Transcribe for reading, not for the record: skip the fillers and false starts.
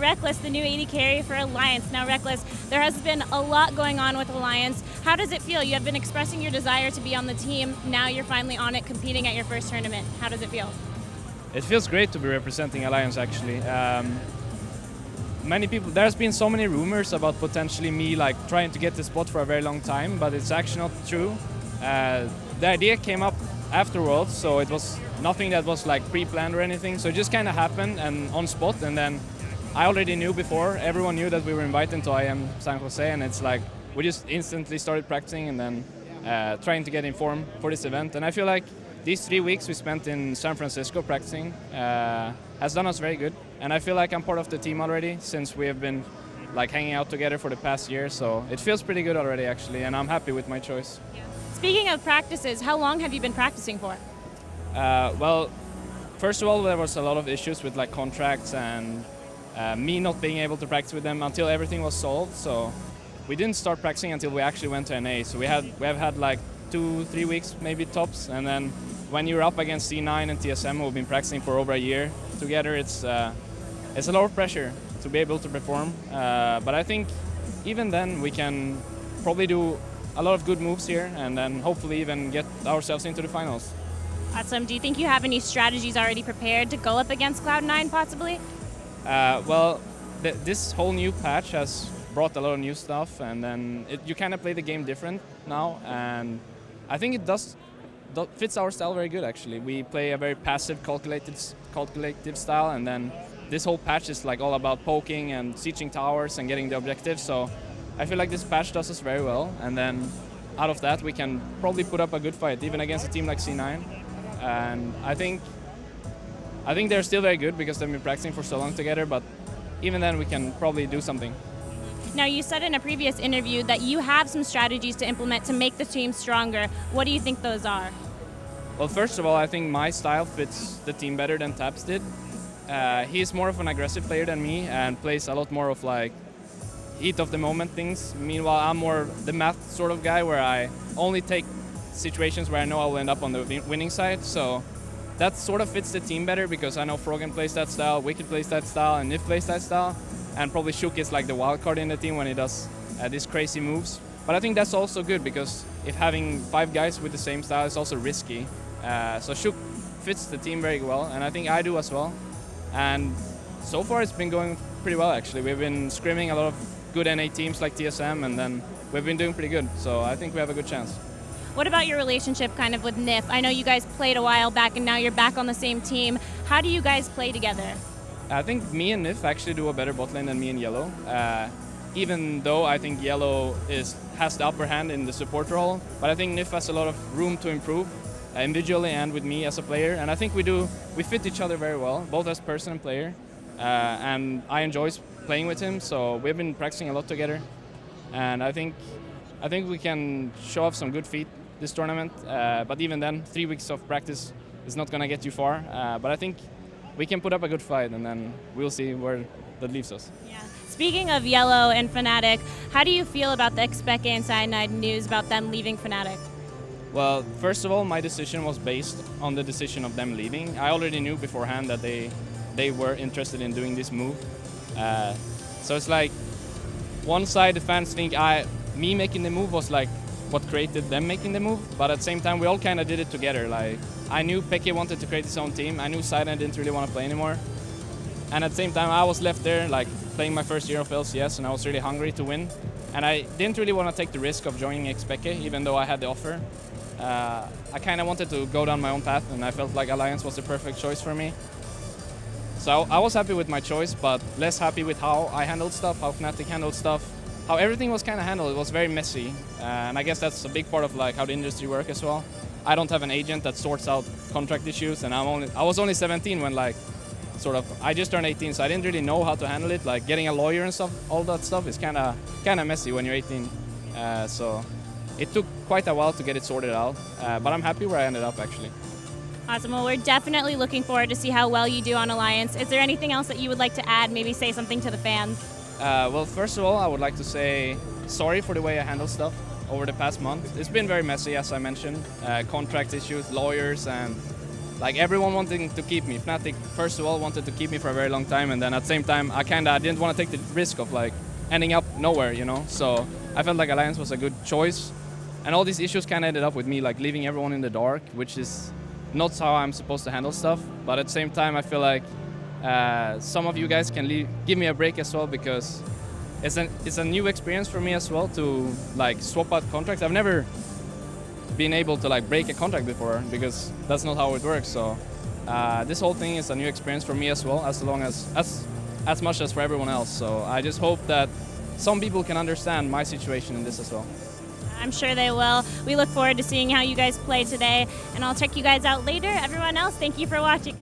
Rekkles, the new AD carry for Alliance. Now Rekkles, there has been a lot going on with Alliance. How does it feel? You have been expressing your desire to be on the team. Now you're finally on it, competing at your first tournament. How does it feel? It feels great to be representing Alliance, actually. Many people, there's been so many rumors about potentially me like trying to get the spot for a very long time, but it's actually not true. The idea came up afterwards, so it was nothing that was like pre-planned or anything, so it just kind of happened and on spot, and then I already knew before, everyone knew that we were invited to IM San Jose, and it's like we just instantly started practicing and then trying to get informed for this event. And I feel like these 3 weeks we spent in San Francisco practicing has done us very good, and I feel like I'm part of the team already since we have been like hanging out together for the past year, so it feels pretty good already actually, and I'm happy with my choice. Yeah. Speaking of practices, how long have you been practicing for? Well, first of all, there was a lot of issues with like contracts and me not being able to practice with them until everything was solved. So we didn't start practicing until we actually went to NA. So we have had like 2-3 weeks maybe tops, and then when you're up against C9 and TSM, we've been practicing for over a year together. It's a lot of pressure to be able to perform, but I think even then we can probably do a lot of good moves here and then hopefully even get ourselves into the finals. Awesome. Do you think you have any strategies already prepared to go up against Cloud9 possibly? Well, this whole new patch has brought a lot of new stuff, and then you kind of play the game different now, and I think it fits our style very good actually. We play a very passive, calculative style, and then this whole patch is like all about poking and sieging towers and getting the objectives, so I feel like this patch does us very well, and then out of that we can probably put up a good fight, even against a team like C9. And I think they're still very good because they've been practicing for so long together, but even then we can probably do something. Now you said in a previous interview that you have some strategies to implement to make the team stronger. What do you think those are? Well, first of all, I think my style fits the team better than Taps did. He's more of an aggressive player than me and plays a lot more of like heat of the moment things. Meanwhile, I'm more the math sort of guy where I only take situations where I know I will end up on the winning side. So that sort of fits the team better because I know Frogan plays that style, Wicked plays that style, and Nif plays that style. And probably Shuk is like the wild card in the team when he does these crazy moves. But I think that's also good because if having 5 guys with the same style is also risky. So Shuk fits the team very well, and I think I do as well. And so far it's been going pretty well actually. We've been scrimming a lot of good NA teams like TSM, and then we've been doing pretty good. So I think we have a good chance. What about your relationship kind of with Nif? I know you guys played a while back and now you're back on the same team. How do you guys play together? I think me and Nif actually do a better bot lane than me and Yellow. Even though I think Yellow has the upper hand in the support role, but I think Nif has a lot of room to improve individually and with me as a player. And I think we fit each other very well, both as person and player. And I enjoy playing with him, so we've been practicing a lot together. And I think we can show off some good feet this tournament. But even then, 3 weeks of practice is not going to get you far. But I think we can put up a good fight, and then we'll see where that leaves us. Yeah. Speaking of Yellow and Fnatic, how do you feel about the Xpeke and Cyanide news about them leaving Fnatic? Well, first of all, my decision was based on the decision of them leaving. I already knew beforehand that they were interested in doing this move. So it's like, one side the fans think me making the move was like what created them making the move, but at the same time we all kind of did it together. Like, I knew Peke wanted to create his own team, I knew Cyanide didn't really want to play anymore, and at the same time I was left there like playing my first year of LCS, and I was really hungry to win, and I didn't really want to take the risk of joining Xpeke even though I had the offer. I kind of wanted to go down my own path, and I felt like Alliance was the perfect choice for me. So I was happy with my choice, but less happy with how I handled stuff, how Fnatic handled stuff, how everything was kind of handled. It was very messy, and I guess that's a big part of like how the industry works as well. I don't have an agent that sorts out contract issues, and I was only 17 when like I just turned 18, so I didn't really know how to handle it. Like getting a lawyer and stuff, all that stuff is kind of messy when you're 18. So it took quite a while to get it sorted out, but I'm happy where I ended up actually. Awesome. Well, we're definitely looking forward to see how well you do on Alliance. Is there anything else that you would like to add? Maybe say something to the fans? Well, first of all, I would like to say sorry for the way I handled stuff over the past month. It's been very messy, as I mentioned. Contract issues, lawyers, and like everyone wanting to keep me. Fnatic, first of all, wanted to keep me for a very long time, and then at the same time, I didn't want to take the risk of like ending up nowhere, you know. So I felt like Alliance was a good choice, and all these issues kind of ended up with me like leaving everyone in the dark, which is not how I'm supposed to handle stuff. But at the same time, I feel like some of you guys can give me a break as well, because it's a new experience for me as well to like swap out contracts. I've never been able to like break a contract before, because that's not how it works. So this whole thing is a new experience for me as well, as much as for everyone else. So I just hope that some people can understand my situation in this as well. I'm sure they will. We look forward to seeing how you guys play today, and I'll check you guys out later. Everyone else, thank you for watching.